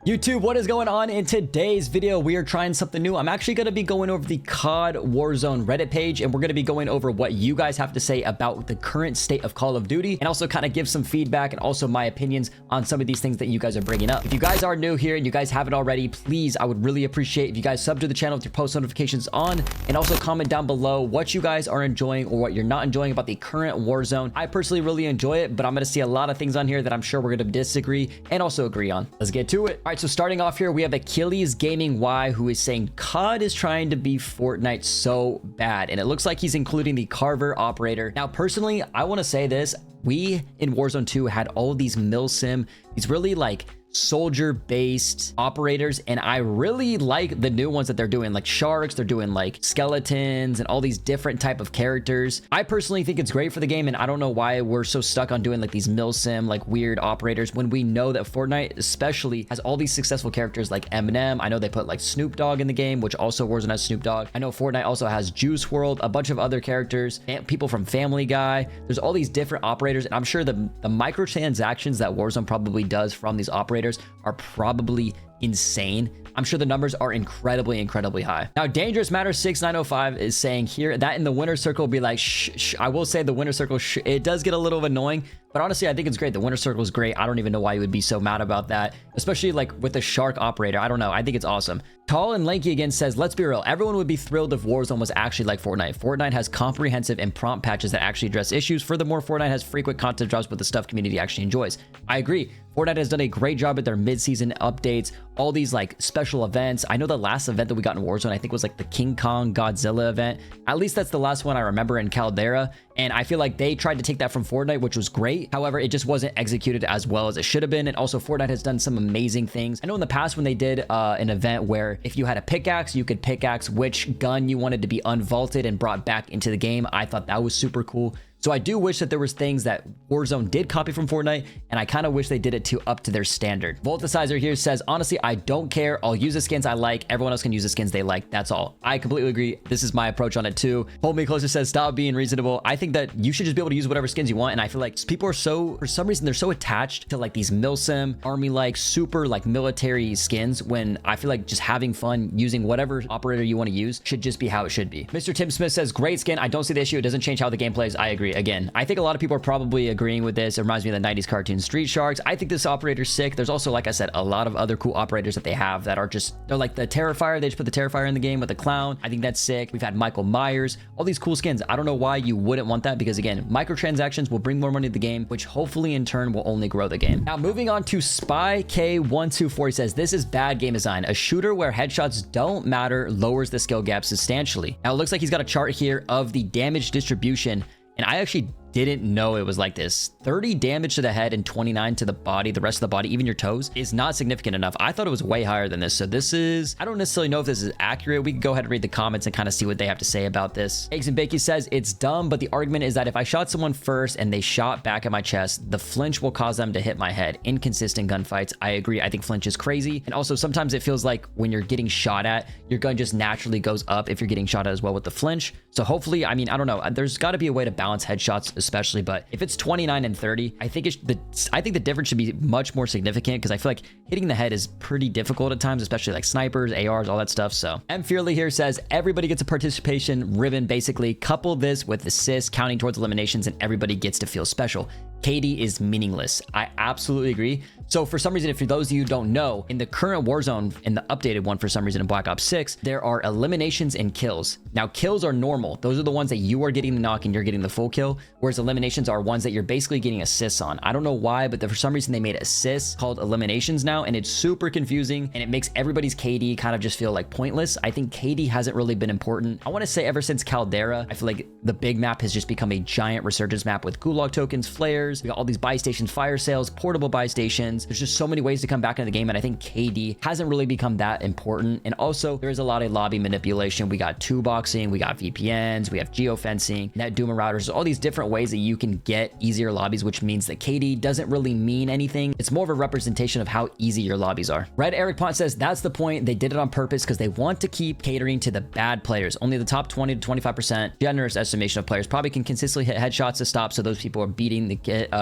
YouTube, what is going on? In today's video, we are trying something new. I'm actually going to be going over the COD Warzone Reddit page, and we're going to be going over what you guys have to say about the current state of Call of Duty, and also kind of give some feedback and also my opinions on some of these things that you guys are bringing up. If you guys are new here and you guys haven't already, please, I would really appreciate if you guys sub to the channel with your post notifications on, and also comment down below what you guys are enjoying or what you're not enjoying about the current Warzone. I personally really enjoy it, but I'm going to see a lot of things on here that I'm sure we're going to disagree and also agree on. Let's get to it. All right, so starting off here, we have Achilles Gaming Y, who is saying COD is trying to be Fortnite so bad, and it looks like he's including the Carver operator. Now, personally, I want to say this. We in Warzone 2 had all of these milsim, these really like soldier-based operators, and I really like the new ones that they're doing, like sharks. They're doing like skeletons and all these different type of characters. I personally think it's great for the game, and I don't know why we're so stuck on doing like these milsim, like weird operators, when we know that Fortnite especially has all these successful characters like Eminem. I know they put like Snoop Dogg in the game, which also Warzone has Snoop Dogg. I know Fortnite also has Juice WRLD, a bunch of other characters, and people from Family Guy. There's all these different operators, and I'm sure the microtransactions that Warzone probably does from these operators are probably insane. I'm sure the numbers are incredibly high. Now, Dangerous Matter 6905 is saying here that in the winner circle be like, shh. I will say the winner circle, it does get a little annoying, but honestly, I think it's great. The winner circle is great. I don't even know why you would be so mad about that, especially like with the shark operator. I don't know. I think it's awesome. Tall and Lanky again says, let's be real. Everyone would be thrilled if Warzone was actually like Fortnite. Fortnite has comprehensive and prompt patches that actually address issues. Furthermore, Fortnite has frequent content drops with the stuff community actually enjoys. I agree. Fortnite has done a great job at their mid-season updates, all these like special events. I know the last event that we got in Warzone, I think was like the King Kong Godzilla event. At least that's the last one I remember in Caldera. And I feel like they tried to take that from Fortnite, which was great. However, it just wasn't executed as well as it should have been. And also Fortnite has done some amazing things. I know in the past when they did an event where if you had a pickaxe, you could pickaxe which gun you wanted to be unvaulted and brought back into the game. I thought that was super cool. So I do wish that there was things that Warzone did copy from Fortnite, and I kind of wish they did it up to their standard. Volticizer here says, honestly, I don't care. I'll use the skins I like. Everyone else can use the skins they like. That's all. I completely agree. This is my approach on it too. Hold Me Closer says, stop being reasonable. I think that you should just be able to use whatever skins you want, and I feel like people are so, for some reason, they're so attached to like these milsim, army-like, super like military skins, when I feel like just having fun using whatever operator you want to use should just be how it should be. Mr. Tim Smith says, great skin. I don't see the issue. It doesn't change how the game plays. I agree. Again, I think a lot of people are probably agreeing with this. It reminds me of the 90s cartoon Street Sharks. I think this operator's sick. There's also, like I said, a lot of other cool operators that they have that are just, they're like the Terrifier. They just put the Terrifier in the game with the clown. I think that's sick. We've had Michael Myers, all these cool skins. I don't know why you wouldn't want that, because again, microtransactions will bring more money to the game, which hopefully in turn will only grow the game. Now, moving on to Spy K124, he says, this is bad game design. A shooter where headshots don't matter lowers the skill gap substantially. Now, it looks like he's got a chart here of the damage distribution, and I actually didn't know it was like this. 30 damage to the head and 29 to the body. The rest of the body, even your toes, is not significant enough. I thought it was way higher than this. So this is, I don't necessarily know if this is accurate. We can go ahead and read the comments and kind of see what they have to say about this. Eggs and Bakey says, it's dumb, but the argument is that if I shot someone first and they shot back at my chest, the flinch will cause them to hit my head. Inconsistent gunfights. I agree. I think flinch is crazy. And also sometimes it feels like when you're getting shot at, your gun just naturally goes up if you're getting shot at as well with the flinch. So hopefully, I mean, I don't know. There's got to be a way to balance headshots, especially, but if it's 29 and 30, I think the difference should be much more significant, because I feel like hitting the head is pretty difficult at times, especially like snipers, ARs, all that stuff. So M Fearly here says, everybody gets a participation ribbon. Basically, couple this with assists counting towards eliminations, and everybody gets to feel special. KD is meaningless. I absolutely agree. So for some reason, if for those of you who don't know, in the current Warzone, in the updated one for some reason in Black Ops 6, there are eliminations and kills. Now, kills are normal. Those are the ones that you are getting the knock and you're getting the full kill, whereas eliminations are ones that you're basically getting assists on. I don't know why, but for some reason they made assists called eliminations now, and it's super confusing, and it makes everybody's KD kind of just feel like pointless. I think KD hasn't really been important. I want to say ever since Caldera, I feel like the big map has just become a giant resurgence map with gulag tokens, flares. We got all these buy stations, fire sales, portable buy stations. There's just so many ways to come back into the game, and I think KD hasn't really become that important. And also, there is a lot of lobby manipulation. We got two boxing, we got VPNs, we have geofencing, net doomer routers, all these different ways that you can get easier lobbies, which means that KD doesn't really mean anything. It's more of a representation of how easy your lobbies are. Red Eric Pont says, that's the point. They did it on purpose because they want to keep catering to the bad players. Only the top 20 to 25%, generous estimation of players, probably can consistently hit headshots to stop, so those people are beating the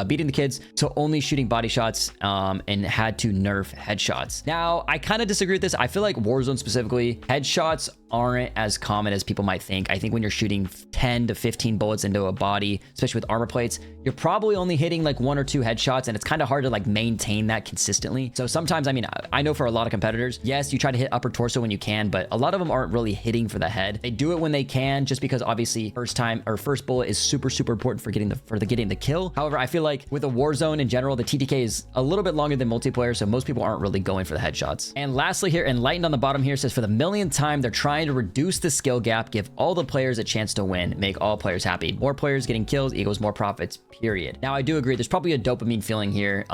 beating the kids to only shooting body shots and had to nerf headshots. Now, I kind of disagree with this. I feel like Warzone specifically, headshots aren't as common as people might think. I think when you're shooting 10 to 15 bullets into a body, especially with armor plates, you're probably only hitting like 1 or 2 headshots, and it's kind of hard to like maintain that consistently. So sometimes, I mean, I know for a lot of competitors, yes, you try to hit upper torso when you can, but a lot of them aren't really hitting for the head. They do it when they can, just because obviously first bullet is super important for getting the kill. However, I feel like with a Warzone in general, the TTK is a little bit longer than multiplayer, so most people aren't really going for the headshots. And lastly here, Enlightened on the bottom here says, for the millionth time, they're trying to reduce the skill gap, give all the players a chance to win, make all players happy. More players getting kills equals more profits, period. Now, I do agree. There's probably a dopamine feeling here.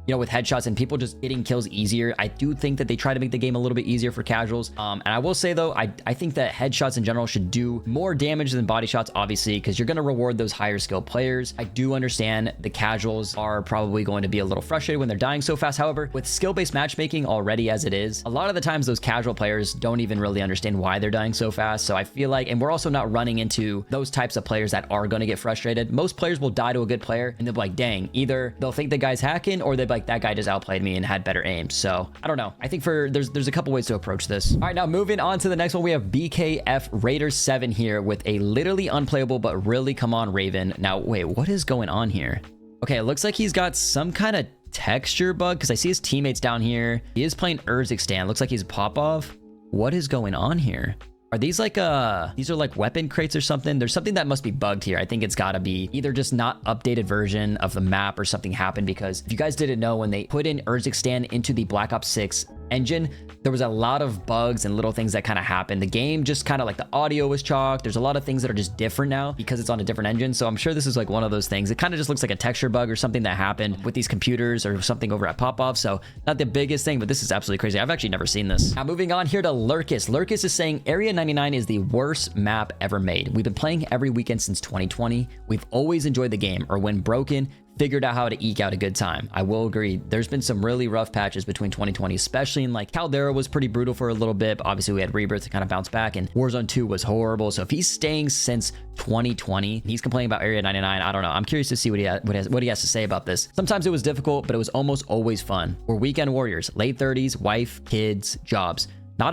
You know, with headshots and people just getting kills easier. I do think that they try to make the game a little bit easier for casuals. And I will say though, I think that headshots in general should do more damage than body shots, obviously, because you're going to reward those higher skill players. I do understand the casuals are probably going to be a little frustrated when they're dying so fast. However, with skill-based matchmaking already as it is, a lot of the times those casual players don't even really understand why they're dying so fast. So I feel like, and we're also not running into those types of players that are going to get frustrated. Most players will die to a good player and they'll be like, dang, either they'll think the guy's hacking or they'll be like, that guy just outplayed me and had better aim. So I don't know. I think there's a couple ways to approach this. All right, now moving on to the next one, we have BKF Raider 7 here with a literally unplayable but really come on Raven. Now wait, what is going on here? Okay, it looks like he's got some kind of texture bug because I see his teammates down here. He is playing Urzikstan. Looks like he's pop-off. What is going on here? Are these like these are like weapon crates or something? There's something that must be bugged here. I think it's got to be either just not updated version of the map or something happened, because if you guys didn't know, when they put in Urzikstan into the Black Ops 6 engine, there was a lot of bugs and little things that kind of happened. The game just kind of like the audio was chalked. There's a lot of things that are just different now because it's on a different engine. So I'm sure this is like one of those things. It kind of just looks like a texture bug or something that happened with these computers or something over at Pop-Off. So not the biggest thing, but this is absolutely crazy. I've actually never seen this. Now moving on here to Lurkus. Lurkus is saying Area 99 is the worst map ever made. We've been playing every weekend since 2020. We've always enjoyed the game, or when broken, figured out how to eke out a good time. I will agree, there's been some really rough patches between 2020, especially in like Caldera was pretty brutal for a little bit, but obviously we had Rebirth to kind of bounce back, and Warzone 2 was horrible. So if he's staying since 2020, he's complaining about Area 99, I don't know. I'm curious to see what he has to say about this. Sometimes it was difficult, but it was almost always fun. We're weekend warriors, late 30s, wife, kids, jobs. Not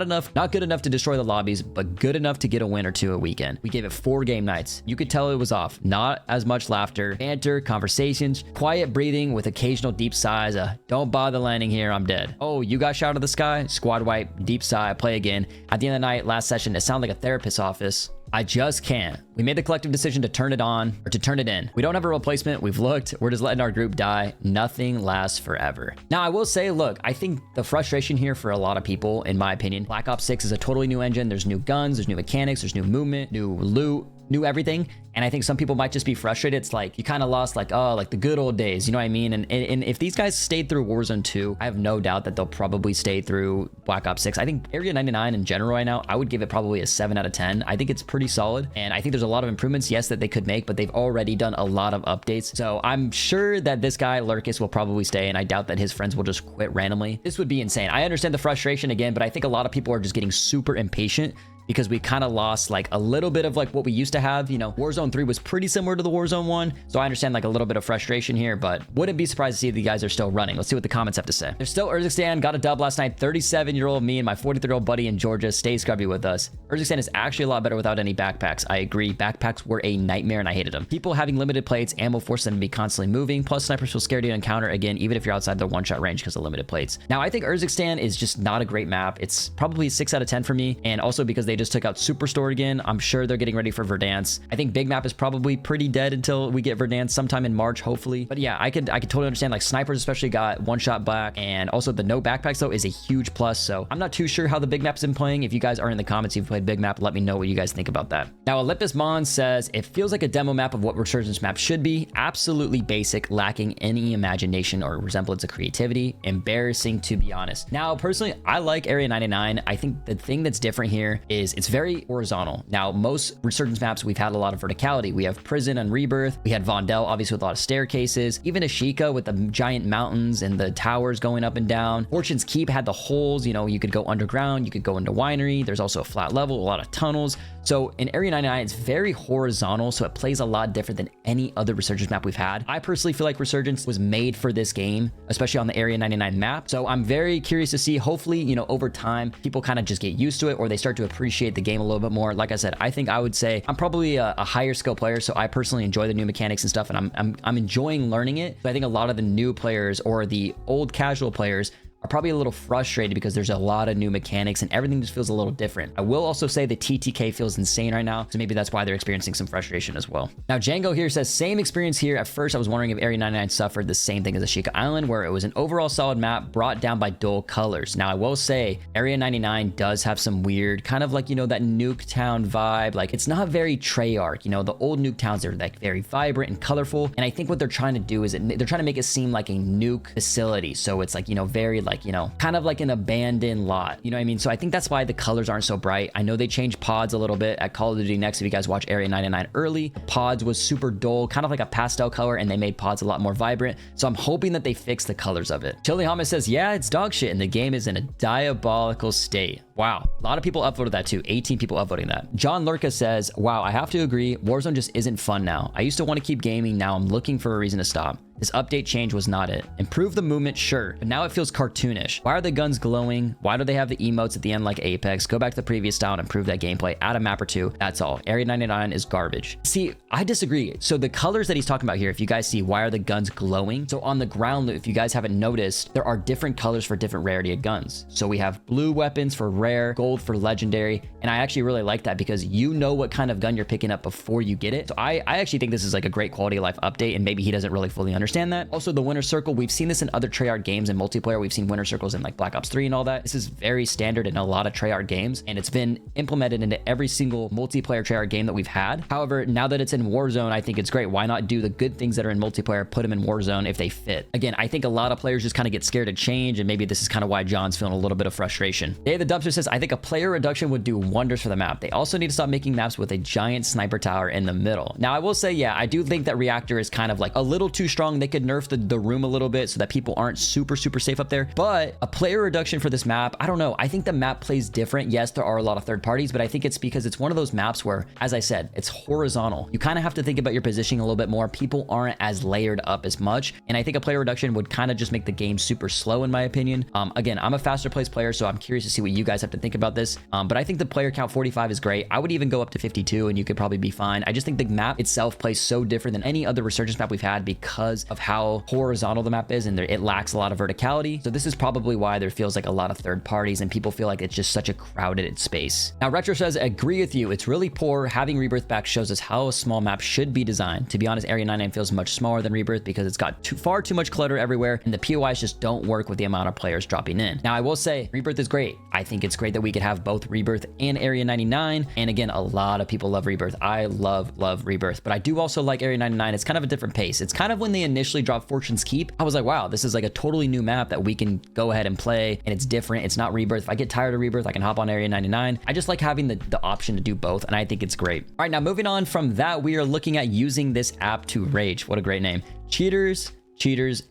good enough to destroy the lobbies, but good enough to get a win or two a weekend. We gave it 4 game nights. You could tell it was off. Not as much laughter, banter, conversations, quiet breathing with occasional deep sighs. Don't bother landing here, I'm dead. Oh, you got shot out of the sky? Squad wipe, deep sigh, play again. At the end of the night, last session, it sounded like a therapist's office. I just can't. We made the collective decision to turn it on or to turn it in. We don't have a replacement. We've looked. We're just letting our group die. Nothing lasts forever. Now, I will say, look, I think the frustration here for a lot of people, in my opinion, Black Ops 6 is a totally new engine. There's new guns, there's new mechanics, there's new movement, new loot, new everything. And I think some people might just be frustrated. It's like you kind of lost like, oh, like the good old days, you know what I mean? And if these guys stayed through Warzone 2, I have no doubt that they'll probably stay through Black Ops 6. I think Area 99 in general right now, I would give it probably a 7 out of 10. I think it's pretty solid. And I think there's a lot of improvements, yes, that they could make, but they've already done a lot of updates. So I'm sure that this guy, Lurkus, will probably stay, and I doubt that his friends will just quit randomly. This would be insane. I understand the frustration again, but I think a lot of people are just getting super impatient because we kind of lost like a little bit of like what we used to have. You know, Warzone 3 was pretty similar to the Warzone 1. So I understand like a little bit of frustration here, but wouldn't be surprised to see the guys are still running. Let's see what the comments have to say. There's still Urzikstan, got a dub last night. 37-year-old me and my 43-year-old buddy in Georgia stay scrubby with us. Urzikstan is actually a lot better without any backpacks. I agree. Backpacks were a nightmare and I hated them. People having limited plates, ammo forced them to be constantly moving. Plus snipers feel scared to encounter again, even if you're outside their one-shot range because of limited plates. Now, I think Urzikstan is just not a great map. It's probably a 6 out of 10 for me. And also because they just took out Superstore again. I'm sure they're getting ready for Verdansk. I think Big Map is probably pretty dead until we get Verdansk sometime in March, hopefully. But yeah, I could totally understand, like snipers especially got one-shot back, and also the no backpacks though is a huge plus. So I'm not too sure how the Big Map's been playing. If you guys are in the comments, you've played Big Map, let me know what you guys think about that. Now, Olympus Mon says, it feels like a demo map of what Resurgence map should be. Absolutely basic, lacking any imagination or resemblance of creativity. Embarrassing, to be honest. Now, personally, I like Area 99. I think the thing that's different here is is it's very horizontal. Now, most Resurgence maps, we've had a lot of verticality. We have Prison and Rebirth. We had Vondel, obviously, with a lot of staircases. Even Ashika with the giant mountains and the towers going up and down. Fortune's Keep had the holes. You know, you could go underground. You could go into Winery. There's also a flat level, a lot of tunnels. So in Area 99, it's very horizontal, so it plays a lot different than any other Resurgence map we've had. I personally feel like Resurgence was made for this game, especially on the Area 99 map. So I'm very curious to see, hopefully, you know, over time, people kind of just get used to it or they start to appreciate the game a little bit more. Like I said, I think I would say I'm probably a higher skill player, so I personally enjoy the new mechanics and stuff, and I'm enjoying learning it. But I think a lot of the new players or the old casual players are probably a little frustrated because there's a lot of new mechanics and everything just feels a little different. I will also say the TTK feels insane right now, so maybe that's why they're experiencing some frustration as well. Now, Django here says, same experience here. At first, I was wondering if Area 99 suffered the same thing as Ashika Island, where it was an overall solid map brought down by dull colors. Now, I will say Area 99 does have some weird, kind of like, you know, that Nuketown vibe. Like, it's not very Treyarch. You know, the old Nuketowns are like very vibrant and colorful. And I think what they're trying to do is they're trying to make it seem like a nuke facility. So it's like, you know, very like, you know, kind of like an abandoned lot, you know what I mean? So I think that's why the colors aren't so bright. I know they changed pods a little bit at Call of Duty Next. If you guys watch Area 99 early, the pods was super dull, kind of like a pastel color, and they made pods a lot more vibrant. So I'm hoping that they fix the colors of it. Chili Hamas says, yeah, it's dog shit and the game is in a diabolical state. Wow. A lot of people upvoted that too. 18 people upvoting that. John Lurka says, wow, I have to agree. Warzone just isn't fun now. I used to want to keep gaming. Now I'm looking for a reason to stop. This update change was not it. Improve the movement, sure, but now it feels cartoonish. Why are the guns glowing? Why do they have the emotes at the end like Apex? Go back to the previous style and improve that gameplay. Add a map or two. That's all. Area 99 is garbage. See, I disagree. So the colors that he's talking about here, if you guys see, why are the guns glowing? So on the ground loot, if you guys haven't noticed, there are different colors for different rarity of guns. So we have blue weapons for rare, gold for legendary, and I actually really like that because you know what kind of gun you're picking up before you get it. So I actually think this is like a great quality of life update, and maybe he doesn't really fully understand that. Also, the winner circle, we've seen this in other Treyarch games and multiplayer. We've seen winner circles in like Black Ops 3 and all that. This is very standard in a lot of Treyarch games, and it's been implemented into every single multiplayer Treyarch game that we've had. However, now that it's in Warzone, I think it's great. Why not do the good things that are in multiplayer, put them in Warzone if they fit? Again, I think a lot of players just kind of get scared to change, and maybe this is kind of why John's feeling a little bit of frustration. Day the Dumpster says, I think a player reduction would do wonders for the map. They also need to stop making maps with a giant sniper tower in the middle. Now, I will say, yeah, I do think that Reactor is kind of like a little too strong. They could nerf the room a little bit so that people aren't super safe up there. But a player reduction for this map, I don't know. I think the map plays different. Yes, there are a lot of third parties, but I think it's because it's one of those maps where, as I said, it's horizontal. You kind of have to think about your positioning a little bit more. People aren't as layered up as much. And I think a player reduction would kind of just make the game super slow, in my opinion. Again, I'm a faster pace player, so I'm curious to see what you guys have to think about this. But I think the player count 45 is great. I would even go up to 52 and you could probably be fine. I just think the map itself plays so different than any other Resurgence map we've had because of how horizontal the map is, and it lacks a lot of verticality. So this is probably why there feels like a lot of third parties and people feel like it's just such a crowded space. Now, Retro says, agree with you. It's really poor. Having Rebirth back shows us how a small map should be designed. To be honest, Area 99 feels much smaller than Rebirth because it's got far too much clutter everywhere, and the POIs just don't work with the amount of players dropping in. Now, I will say Rebirth is great. I think it's great that we could have both Rebirth and Area 99. And again, a lot of people love Rebirth. I love Rebirth, but I do also like Area 99. It's kind of a different pace. It's kind of when they initially dropped Fortune's Keep, I was like, wow, this is like a totally new map that we can go ahead and play, and it's different. It's not Rebirth. If I get tired of Rebirth, I can hop on Area 99. I just like having the option to do both, and I think it's great. All right, now moving on from that, we are looking at using this app to rage. What a great name. Cheaters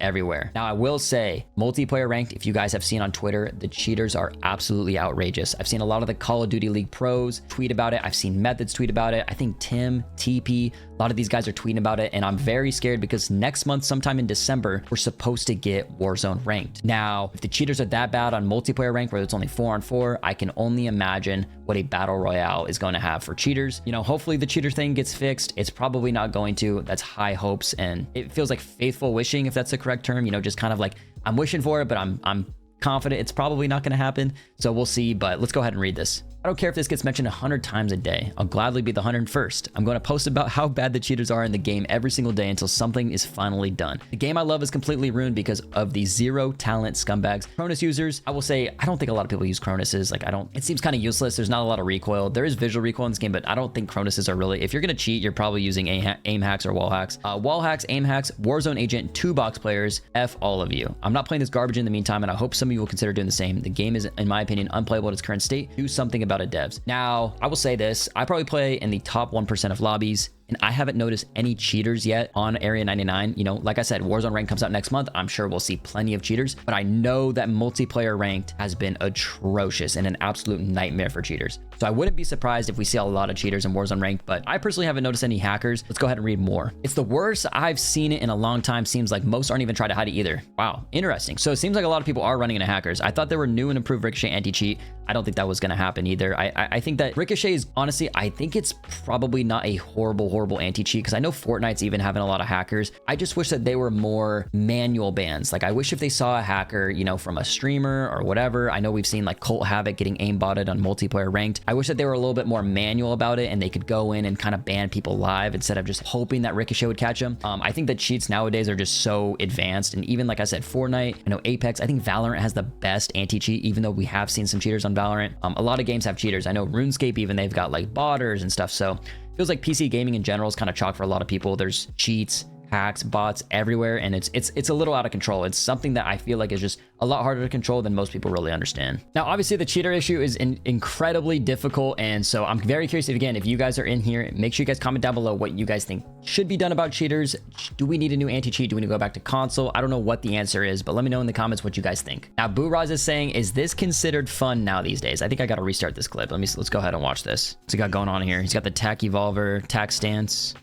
everywhere. Now, I will say multiplayer ranked, if you guys have seen on Twitter, the cheaters are absolutely outrageous. I've seen a lot of the Call of Duty League pros tweet about it. I've seen Methods tweet about it. I think Tim, TP, a lot of these guys are tweeting about it, and I'm very scared because next month, sometime in December, we're supposed to get Warzone ranked. Now, if the cheaters are that bad on multiplayer rank where it's only 4-on-4, I can only imagine what a battle royale is going to have for cheaters. You know, hopefully the cheater thing gets fixed. It's probably not going to. That's high hopes, and it feels like faithful wishing, if that's the correct term. You know, just kind of like I'm wishing for it, but I'm confident it's probably not going to happen. So we'll see, but let's go ahead and read this. I don't care if this gets mentioned 100 times a day. I'll gladly be the 101st. I'm going to post about how bad the cheaters are in the game every single day until something is finally done. The game I love is completely ruined because of the zero talent scumbags. Cronus users, I will say, I don't think a lot of people use Cronuses. Like, it seems kind of useless. There's not a lot of recoil. There is visual recoil in this game, but I don't think Cronuses are really, if you're going to cheat, you're probably using aim hacks or wall hacks. Wall hacks, aim hacks, Warzone agent, 2-box players, F all of you. I'm not playing this garbage in the meantime, and I hope some of you will consider doing the same. The game is, in my opinion, unplayable in its current state. Do something about about it, devs. Now, I will say this. I probably play in the top 1% of lobbies, and I haven't noticed any cheaters yet on Area 99. You know, like I said, Warzone Ranked comes out next month. I'm sure we'll see plenty of cheaters, but I know that multiplayer ranked has been atrocious and an absolute nightmare for cheaters. So I wouldn't be surprised if we see a lot of cheaters in Warzone Ranked, but I personally haven't noticed any hackers. Let's go ahead and read more. It's the worst I've seen it in a long time. Seems like most aren't even trying to hide it either. Wow, interesting. So it seems like a lot of people are running into hackers. I thought there were new and improved Ricochet anti-cheat. I don't think that was going to happen either. I think that Ricochet is, honestly, I think it's probably not a horrible anti-cheat, because I know Fortnite's even having a lot of hackers. I just wish that they were more manual bans. Like, I wish if they saw a hacker, you know, from a streamer or whatever. I know we've seen like Colt Havoc getting aimbotted on multiplayer ranked. I wish that they were a little bit more manual about it and they could go in and kind of ban people live instead of just hoping that Ricochet would catch them. I think that cheats nowadays are just so advanced. And even like I said, Fortnite, I know Apex, I think Valorant has the best anti-cheat, even though we have seen some cheaters on Valorant. A lot of games have cheaters. I know RuneScape, even they've got like botters and stuff. So it feels like PC gaming in general is kind of chalk for a lot of people. There's cheats, hacks, bots everywhere, and it's a little out of control. It's something that I feel like is just a lot harder to control than most people really understand. Now, obviously, the cheater issue is incredibly difficult, and so I'm very curious if you guys are in here, make sure you guys comment down below what you guys think should be done about cheaters. Do we need a new anti-cheat? Do we need to go back to console? I don't know what the answer is, but let me know in the comments what you guys think. Now, Boo Raz is saying, is this considered fun now these days? I think I got to restart this clip. Let's go ahead and watch this. What's he got going on here? He's got the tack evolver, tack stance.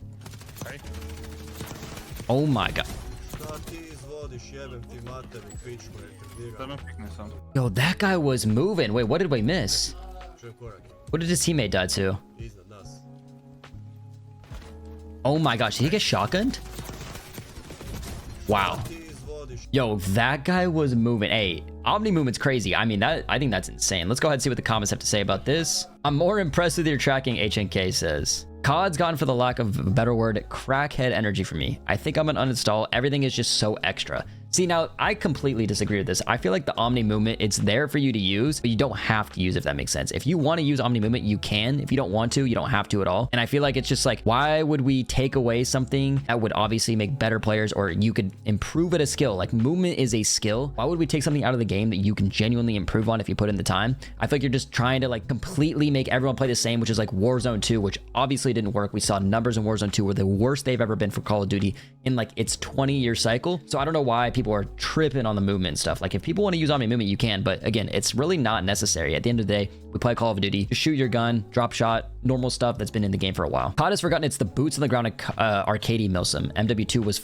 Oh my god. Yo, that guy was moving. Wait, what did we miss? What did his teammate die to? Oh my gosh, did he get shotgunned? Wow. Yo, that guy was moving. Hey, Omni movement's crazy. I mean, I think that's insane. Let's go ahead and see what the comments have to say about this. I'm more impressed with your tracking, HNK says. COD's gone, for the lack of a better word, crackhead energy for me. I think I'm gonna uninstall. Everything is just so extra. See, now, I completely disagree with this. I feel like the Omni movement, it's there for you to use, but you don't have to use it, if that makes sense. If you want to use Omni movement, you can. If you don't want to, you don't have to at all. And I feel like it's just like, why would we take away something that would obviously make better players, or you could improve at a skill? Like, movement is a skill. Why would we take something out of the game that you can genuinely improve on if you put in the time? I feel like you're just trying to like completely make everyone play the same, which is like Warzone 2, which obviously didn't work. We saw numbers in Warzone 2 were the worst they've ever been for Call of Duty in like its 20-year cycle. So I don't know why people are tripping on the movement and stuff. Like, if people want to use Omni movement, you can, but again, it's really not necessary. At the end of the day, we play Call of Duty. Just shoot your gun, drop shot, normal stuff that's been in the game for a while. COD has forgotten it's the boots on the ground arcadey milsim. MW2 was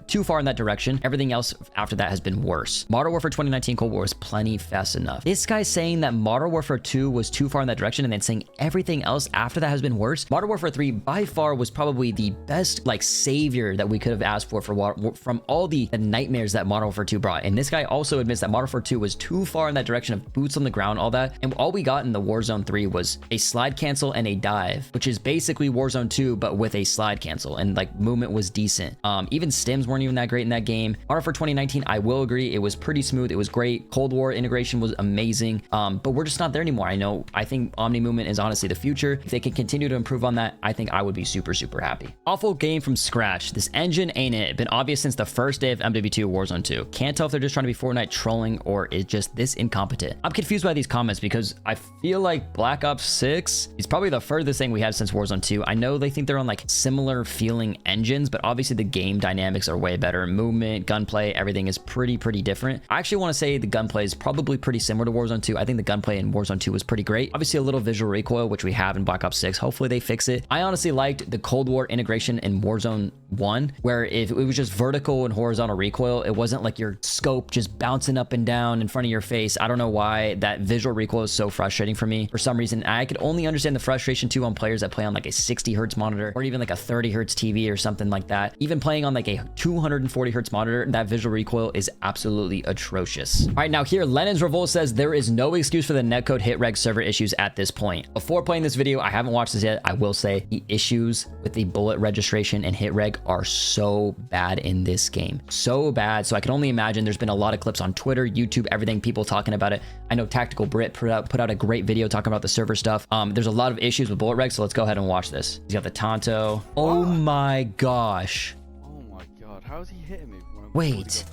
too far in that direction. Everything else after that has been worse. Modern Warfare 2019 Cold War was plenty fast enough. This guy's saying that Modern Warfare 2 was too far in that direction, and then saying everything else after that has been worse. Modern Warfare 3 by far was probably the best like savior that we could have asked for from all the nightmares that Modern Warfare 2 brought. And this guy also admits that Modern Warfare 2 was too far in that direction of boots on the ground, all that. And all we got in the Warzone 3 was a slide cancel and a dive, which is basically Warzone 2, but with a slide cancel, and like movement was decent. Even stims weren't even that great in that game. Modern Warfare 2019, I will agree, it was pretty smooth. It was great. Cold War integration was amazing. But we're just not there anymore. I think Omni movement is honestly the future. If they can continue to improve on that, I think I would be super happy. Awful game from scratch. This engine ain't it. Been obvious since the first day of MW2 Warzone 2. Can't tell if they're just trying to be Fortnite trolling or is just this incompetent. I'm confused by these comments because I feel like Black Ops 6 is probably the furthest thing we have since Warzone 2. I know they think they're on like similar feeling engines, but obviously the game dynamics are way better. Movement, gunplay, everything is pretty different. I actually want to say the gunplay is probably pretty similar to Warzone 2. I think the gunplay in Warzone 2 was pretty great. Obviously a little visual recoil, which we have in Black Ops 6. Hopefully they fix it. I honestly liked the Cold War integration in Warzone 1, where if it was just vertical and horizontal recoil, it wasn't like your scope just bouncing up and down in front of your face. I don't know why that visual recoil is so frustrating for me. For some reason, I could only understand the frustration too on players that play on like a 60 hertz monitor or even like a 30 hertz TV or something like that. Even playing on like a 240 hertz monitor, that visual recoil is absolutely atrocious. All right, now here, Lenin's Revolt says there is no excuse for the netcode hit reg server issues at this point. Before playing this video, I haven't watched this yet. I will say the issues with the bullet registration and hit reg are so bad in this game. So bad. So I can only imagine. There's been a lot of clips on Twitter, YouTube, everything, people talking about it. I know Tactical Brit put out a great video talking about the server stuff. There's a lot of issues with bullet reg, so let's go ahead and watch this. He's got the Tonto. Oh my gosh. Oh my god, how is he hitting me? Wait.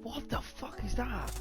What the fuck is that?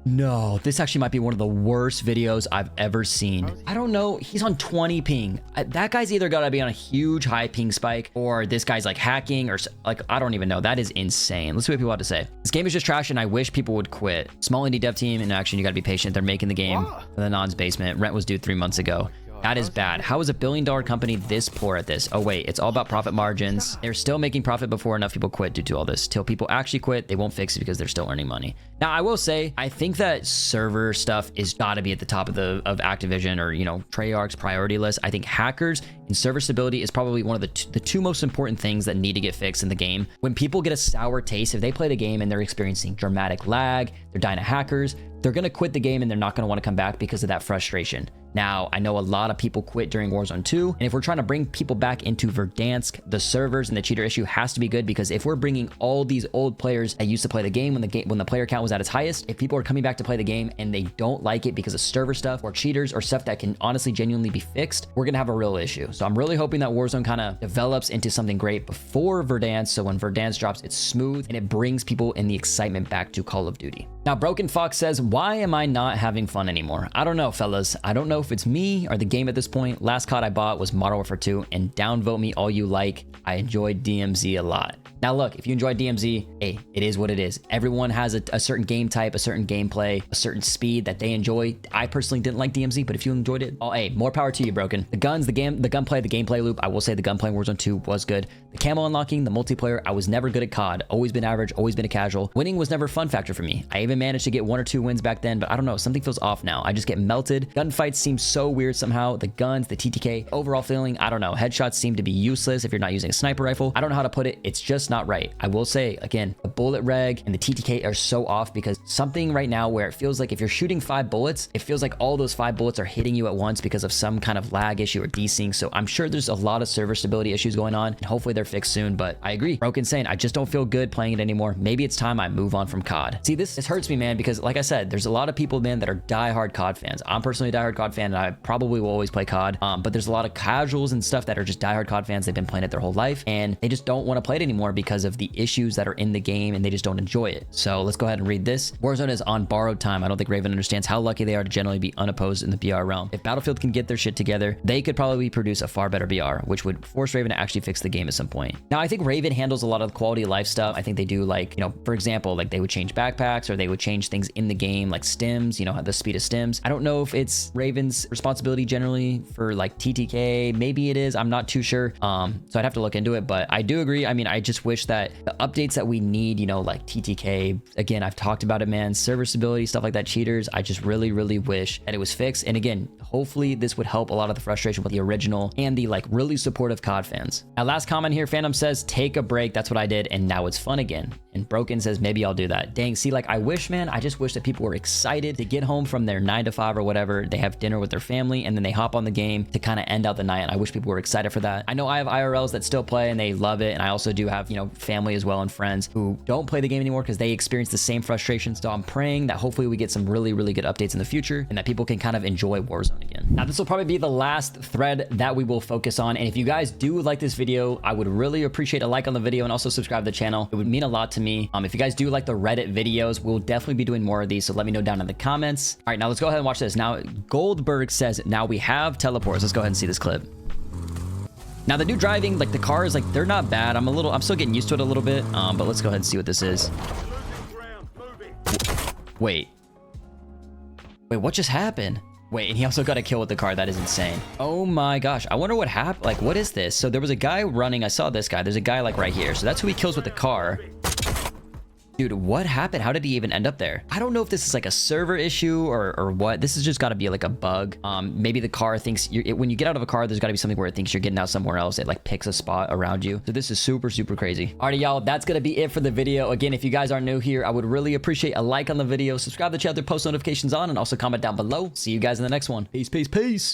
No, this actually might be one of the worst videos I've ever seen. I don't know. He's on 20 ping. That guy's either gotta be on a huge high ping spike, or this guy's like hacking, or like, I don't even know. That is insane. Let's see what people have to say. This game is just trash and I wish people would quit. Small indie dev team in action. You gotta be patient. They're making the game in the non's basement. Rent was due 3 months ago. That is bad. How is a billion-dollar company this poor at this? Oh, wait, it's all about profit margins. They're still making profit before enough people quit due to all this. Till people actually quit, they won't fix it because they're still earning money. Now, I will say, I think that server stuff is gotta be at the top of Activision or, you know, Treyarch's priority list. I think hackers and server stability is probably one of the two most important things that need to get fixed in the game. When people get a sour taste, if they play the game and they're experiencing dramatic lag, they're dying to hackers, they're going to quit the game and they're not going to want to come back because of that frustration. Now, I know a lot of people quit during Warzone 2, and if we're trying to bring people back into Verdansk, the servers and the cheater issue has to be good, because if we're bringing all these old players that used to play the game when the player count was at its highest, if people are coming back to play the game and they don't like it because of server stuff or cheaters or stuff that can honestly genuinely be fixed, we're going to have a real issue. So I'm really hoping that Warzone kind of develops into something great before Verdansk, so when Verdansk drops, it's smooth and it brings people in the excitement back to Call of Duty. Now, Broken Fox says, why am I not having fun anymore? I don't know, fellas. I don't know if it's me or the game at this point. Last COD I bought was Modern Warfare 2, and downvote me all you like. I enjoyed DMZ a lot. Now, look, if you enjoy DMZ, hey, it is what it is. Everyone has a certain game type, a certain gameplay, a certain speed that they enjoy. I personally didn't like DMZ, but if you enjoyed it, oh, hey, more power to you, Broken. The guns, the gunplay, the gameplay loop, I will say the gunplay in Warzone 2 was good. The camo unlocking, the multiplayer, I was never good at COD. Always been average, always been a casual. Winning was never a fun factor for me. I even managed to get 1 or 2 wins back then, but I don't know, something feels off now. I just get melted. Gunfights seem so weird somehow. The guns, the TTK, overall feeling, I don't know. Headshots seem to be useless if you're not using a sniper rifle. I don't know how to put it. It's just not right. I will say, again, the bullet reg and the TTK are so off, because something right now where it feels like if you're shooting 5 bullets, it feels like all those 5 bullets are hitting you at once because of some kind of lag issue or desync. So I'm sure there's a lot of server stability issues going on, and hopefully they're fixed soon. But I agree. Broken saying, I just don't feel good playing it anymore. Maybe it's time I move on from COD. See, this hurts me, man, because like I said, there's a lot of people, man, that are diehard COD fans. I'm personally a diehard COD fan, and I probably will always play COD. But there's a lot of casuals and stuff that are just diehard COD fans. They've been playing it their whole life, and they just don't want to play it anymore because of the issues that are in the game, and they just don't enjoy it. So let's go ahead and read this. Warzone is on borrowed time. I don't think Raven understands how lucky they are to generally be unopposed in the BR realm. If Battlefield can get their shit together, they could probably produce a far better BR, which would force Raven to actually fix the game at some point. Now, I think Raven handles a lot of the quality of life stuff. I think they do, like, you know, for example, like they would change backpacks, or they would change things in the game, like stims, you know, the speed of stims. I don't know if it's Raven's responsibility generally for like TTK. Maybe it is. I'm not too sure. So I'd have to look into it, but I do agree. I mean, I just wish that the updates that we need, you know, like TTK, again, I've talked about it, man, server stability, stuff like that, cheaters, I just really, really wish that it was fixed. And again, hopefully this would help a lot of the frustration with the original and the like really supportive COD fans. Our last comment here, Phantom says, take a break. That's what I did, and now it's fun again. And Broken says, maybe I'll do that. Dang, see, like I wish, man, I just wish that people were excited to get home from their 9 to 5 or whatever. They have dinner with their family, and then they hop on the game to kind of end out the night. And I wish people were excited for that. I know I have IRLs that still play and they love it. And I also do have, you know, family as well and friends who don't play the game anymore because they experience the same frustrations. So I'm praying that hopefully we get some really, really good updates in the future, and that people can kind of enjoy Warzone again. Now, this will probably be the last thread that we will focus on. And if you guys do like this video, I would really appreciate a like on the video, and also subscribe to the channel. It would mean a lot to me. If you guys do like the Reddit videos, we'll definitely be doing more of these. So let me know down in the comments. All right, now let's go ahead and watch this. Now, Goldberg says, now we have teleports. Let's go ahead and see this clip. Now, the new driving, like the cars, like they're not bad. I'm still getting used to it a little bit. But let's go ahead and see what this is. Wait, what just happened? Wait, and he also got a kill with the car. That is insane. Oh my gosh. I wonder what happened. Like, what is this? So there was a guy running. I saw this guy. There's a guy like right here. So that's who he kills with the car. Dude, what happened? How did he even end up there? I don't know if this is like a server issue or what. This has just got to be like a bug. Maybe the car thinks when you get out of a car, there's got to be something where it thinks you're getting out somewhere else. It like picks a spot around you. So this is super, super crazy. Alrighty, y'all, that's going to be it for the video. Again, if you guys are new here, I would really appreciate a like on the video. Subscribe to the channel, post notifications on, and also comment down below. See you guys in the next one. Peace, peace, peace.